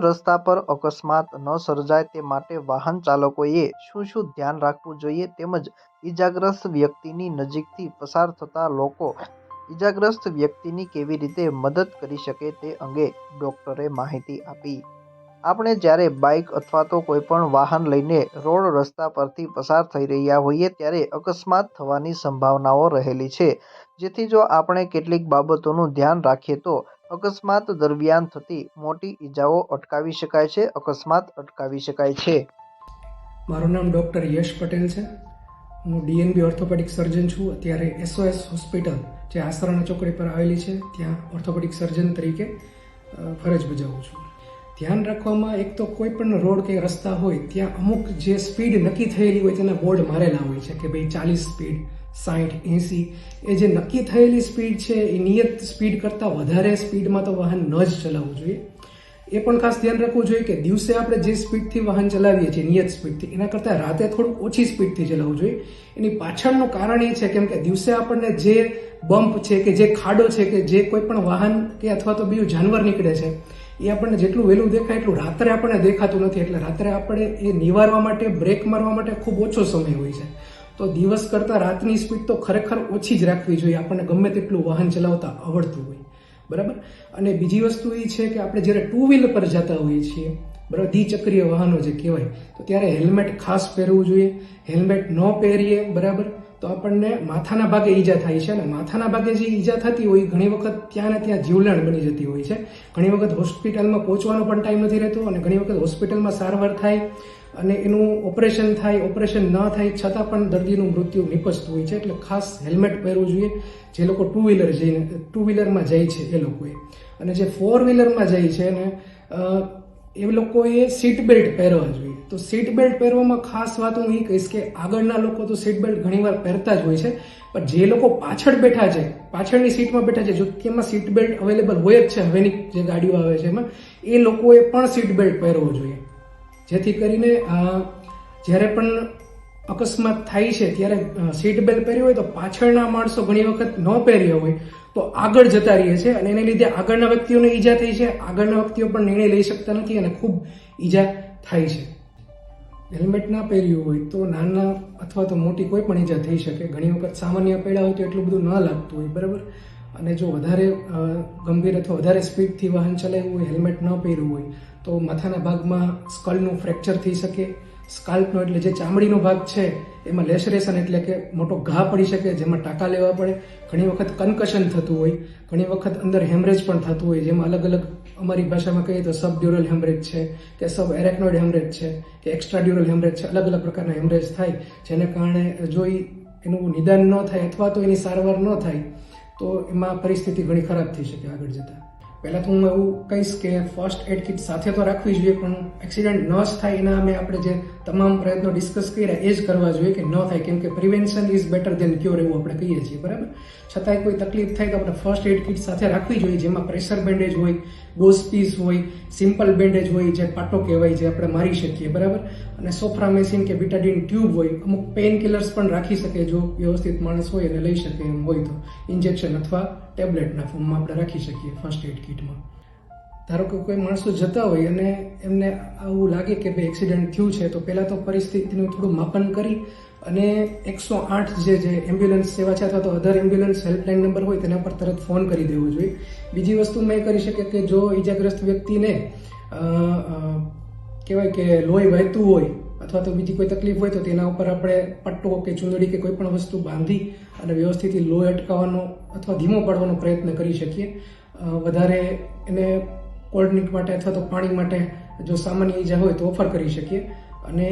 રસ્તા પર અકસ્માત ન સર્જાય તે માટે વાહન ચાલકોએ શું ધ્યાન રાખવું જોઈએ તેમજ ઈજાગ્રસ્ત વ્યક્તિની નજીકથી પસાર થતા લોકો ઈજાગ્રસ્ત વ્યક્તિની કેવી રીતે મદદ કરી શકે તે અંગે ડોક્ટરે માહિતી આપી। આપણે જ્યારે બાઇક અથવા તો કોઈ પણ વાહન લઈને રોડ રસ્તા પરથી પસાર થઈ રહ્યા હોઈએ ત્યારે અકસ્માત થવાની સંભાવનાઓ રહેલી છે, જેથી જો આપણે કેટલીક બાબતોનું ધ્યાન રાખીએ તો અકસ્માત દરમિયાન થતી મોટી ઈજાઓ અટકાવી શકાય છે, અકસ્માત અટકાવી શકાય છે। મારું નામ ડૉક્ટર યશ પટેલ છે। હું ડીએનબી ઓર્થોપેડિક સર્જન છું। અત્યારે SOS હોસ્પિટલ જે આસરાણા ચોકડી પર આવેલી છે ત્યાં ઓર્થોપેડિક સર્જન તરીકે ફરજ બજાવું છું। ધ્યાન રાખવામાં એક તો કોઈ પણ રોડ કે રસ્તા હોય ત્યાં અમુક જે સ્પીડ નક્કી થયેલી હોય તેના બોર્ડ મારેલા હોય છે કે ભાઈ 40 સ્પીડ, 60, 80 એ જે નક્કી થયેલી સ્પીડ છે એ નિયત સ્પીડ કરતાં વધારે સ્પીડમાં તો વાહન ન જ ચલાવવું જોઈએ। એ પણ ખાસ ધ્યાન રાખવું જોઈએ કે દિવસે આપણે જે સ્પીડથી વાહન ચલાવીએ છીએ નિયત સ્પીડથી એના કરતાં રાતે થોડુંક ઓછી સ્પીડથી ચલાવવું જોઈએ। એની પાછળનું કારણ એ છે કેમ કે દિવસે આપણને જે બમ્પ છે કે જે ખાડો છે કે જે કોઈ પણ વાહન કે અથવા તો બીજું જાનવર નીકળે છે એ આપણને જેટલું વહેલું દેખાય એટલું રાત્રે આપણને દેખાતું નથી, એટલે રાત્રે આપણે એ નિવારવા માટે બ્રેક મારવા માટે ખૂબ ઓછો સમય હોય છે। તો દિવસ કરતાં રાતની સ્પીડ તો ખરેખર ઓછી જ રાખવી જોઈએ આપણને ગમે તેટલું વાહન ચલાવતા આવડતું હોય, બરાબર। અને બીજી વસ્તુ એ છે કે આપણે જ્યારે 2 વ્હીલર પર જતા હોઈએ છીએ, બરાબર, દ્વિચક્રીય વાહનો જે કહેવાય, તો ત્યારે હેલ્મેટ ખાસ પહેરવું જોઈએ। હેલ્મેટ ન પહેરીએ, બરાબર, તો આપણને માથાના ભાગે ઈજા થાય છે, અને માથાના ભાગે જે ઈજા થતી હોય ઘણી વખત ત્યાં ને ત્યાં જીવલેણ બની જતી હોય છે। ઘણી વખત હોસ્પિટલમાં પહોંચવાનો પણ ટાઈમ નથી રહેતો અને ઘણી વખત હોસ્પિટલમાં સારવાર થાય અને એનું ઓપરેશન થાય, ઓપરેશન ન થાય છતાં પણ દર્દીનું મૃત્યુ નિપજતું હોય છે। એટલે ખાસ હેલ્મેટ પહેરવું જોઈએ જે લોકો 2 વ્હીલરમાં જાય છે એ લોકોએ। અને જે 4 વ્હીલરમાં જાય છે ને એ લોકોએ સીટ બેલ્ટ પહેરવા જોઈએ। તો સીટ બેલ્ટ પહેરવામાં ખાસ વાત હું એ કહીશ કે આગળના લોકો તો સીટ બેલ્ટ ઘણીવાર પહેરતા જ હોય છે, પણ જે લોકો પાછળ બેઠા છે, પાછળની સીટમાં બેઠા છે, જો કે એમાં સીટ બેલ્ટ અવેલેબલ હોય જ છે, હવેની જે ગાડીઓ આવે છે એમાં, એ લોકોએ પણ સીટ બેલ્ટ પહેરવો જોઈએ, જેથી કરીને જ્યારે પણ અકસ્માત થાય છે ત્યારે સીટ બેલ્ટ પહેરી હોય તો પાછળના માણસો ઘણી વખત ન પહેર્યા હોય તો આગળ જતા રહે છે અને એને લીધે આગળના વ્યક્તિઓને ઈજા થઈ છે, આગળના વ્યક્તિઓ પણ નિર્ણય લઈ શકતા નથી અને ખૂબ ઈજા થાય છે। હેલ્મેટ ના પહેર્યું હોય તો નાના અથવા તો મોટી કોઈ પણ ઈજા થઈ શકે। ઘણી વખત સામાન્ય પડ્યા હોય તો એટલું બધું ન લાગતું હોય, બરાબર। અને જો વધારે ગંભીર અથવા વધારે સ્પીડથી વાહન ચલાવ્યું હોય, હેલ્મેટ ન પહેર્યું હોય તો માથાના ભાગમાં સ્કલનું ફ્રેક્ચર થઈ શકે। સ્કાલ્પનો એટલે જે ચામડીનો ભાગ છે એમાં લેસરેશન એટલે કે મોટો ઘા પડી શકે જેમાં ટાંકા લેવા પડે। ઘણી વખત કન્કશન થતું હોય, ઘણી વખત અંદર હેમરેજ પણ થતું હોય, જેમાં અલગ અલગ અમારી ભાષામાં કહીએ તો સબડ્યુરલ હેમરેજ છે કે સબ એરેક્નોઇડ હેમરેજ છે કે એક્સ્ટ્રાડ્યુરલ હેમરેજ છે, અલગ અલગ પ્રકારના હેમરેજ થાય જેને કારણે જો એનું નિદાન ન થાય અથવા તો એની સારવાર ન થાય તો એમાં પરિસ્થિતિ ઘણી ખરાબ થઈ શકે આગળ જતા। પહેલાં તો હું એવું કહીશ કે ફર્સ્ટ એડ કિટ સાથે તો રાખવી જોઈએ, પણ એક્સિડન્ટ ન જ થાય એના અમે આપણે જે તમામ પ્રયત્નો ડિસ્કસ કર્યા એ જ કરવા જોઈએ કે ન થાય, કેમ કે prevention is better than cure એવું આપણે કહીએ છીએ, બરાબર। છતાંય કોઈ તકલીફ થાય તો આપણે ફર્સ્ટ એડ કિટ સાથે રાખવી જોઈએ, જેમાં પ્રેશર બેન્ડેજ હોય, ગોઝ પીસ હોય, સિમ્પલ બેન્ડેજ હોય જે પાટો કહેવાય જે આપણે મારી શકીએ, બરાબર। અને સોફ્રામેસિન કે બીટાડીન ટ્યુબ હોય, અમુક પેઇન કિલર્સ પણ રાખી શકે જો વ્યવસ્થિત માણસ હોય અને લઈ શકે એમ હોય તો ઇન્જેક્શન અથવા ટેબ્લેટના ફોર્મમાં આપણે રાખી શકીએ ફર્સ્ટ એડ કિટમાં। ધારો કે કોઈ માણસો જતા હોય અને એમને આવું લાગે કે ભાઈ એક્સિડન્ટ થયું છે તો પહેલાં તો પરિસ્થિતિનું થોડું માપન કરી અને 108 જે એમ્બ્યુલન્સ સેવા છે અથવા તો અધર એમ્બ્યુલન્સ હેલ્પલાઇન નંબર હોય તેના પર તરત ફોન કરી દેવો જોઈએ। બીજી વસ્તુ મેં કરી શકે કે જો ઈજાગ્રસ્ત વ્યક્તિને કહેવાય કે લોહી વહેતું હોય અથવા તો બીજી કોઈ તકલીફ હોય તો તેના ઉપર આપણે પટ્ટો કે ચૂંદડી કે કોઈ પણ વસ્તુ બાંધી અને વ્યવસ્થિત લોહી અટકાવવાનો અથવા ધીમો પાડવાનો પ્રયત્ન કરી શકીએ। વધારે એને કોલ્ડ ડ્રિંક માટે અથવા તો પાણી માટે જો સામાન્ય ઈજા હોય તો ઓફર કરી શકીએ। અને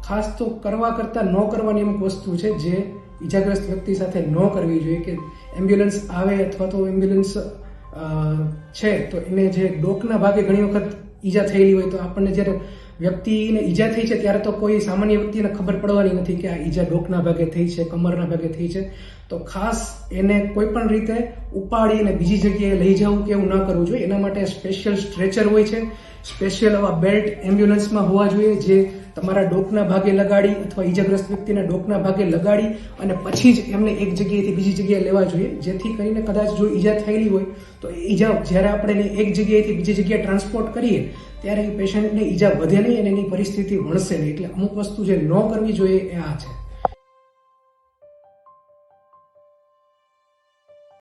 ખાસ તો કરવા કરતાં ન કરવાની અમુક વસ્તુ છે જે ઈજાગ્રસ્ત વ્યક્તિ સાથે ન કરવી જોઈએ કે એમ્બ્યુલન્સ આવે અથવા તો એમ્બ્યુલન્સ છે તો એને જે ડોકના ભાગે ઘણી વખત ઈજા થયેલી હોય તો આપણને જ્યારે વ્યક્તિને ઈજા થઈ છે ત્યારે તો કોઈ સામાન્ય વ્યક્તિને ખબર પડવાની નથી કે આ ઈજા ડોકના ભાગે થઈ છે, કમરના ભાગે થઈ છે, તો ખાસ એને કોઈ પણ રીતે ઉપાડીને બીજી જગ્યાએ લઈ જવું કે એવું ન કરવું જોઈએ। એના માટે સ્પેશિયલ સ્ટ્રેચર હોય છે, સ્પેશિયલ આવા બેલ્ટ એમ્બ્યુલન્સમાં હોવા જોઈએ જે તમારા ડોકના ભાગે લગાડી અથવા ઈજાગ્રસ્ત વ્યક્તિના ડોકના ભાગે લગાડી અને પછી જ એમને એક જગ્યાએથી બીજી જગ્યાએ લેવા જોઈએ, જેથી કરીને કદાચ જો ઈજા થયેલી હોય તો ઈજા જ્યારે આપણે એને એક જગ્યાએથી બીજી જગ્યાએ ટ્રાન્સપોર્ટ કરીએ ત્યારે એ પેશન્ટને ઈજા વધે નહીં અને એની પરિસ્થિતિ વણસે નહીં. એટલે અમુક વસ્તુ જે ન કરવી જોઈએ એ આ છે.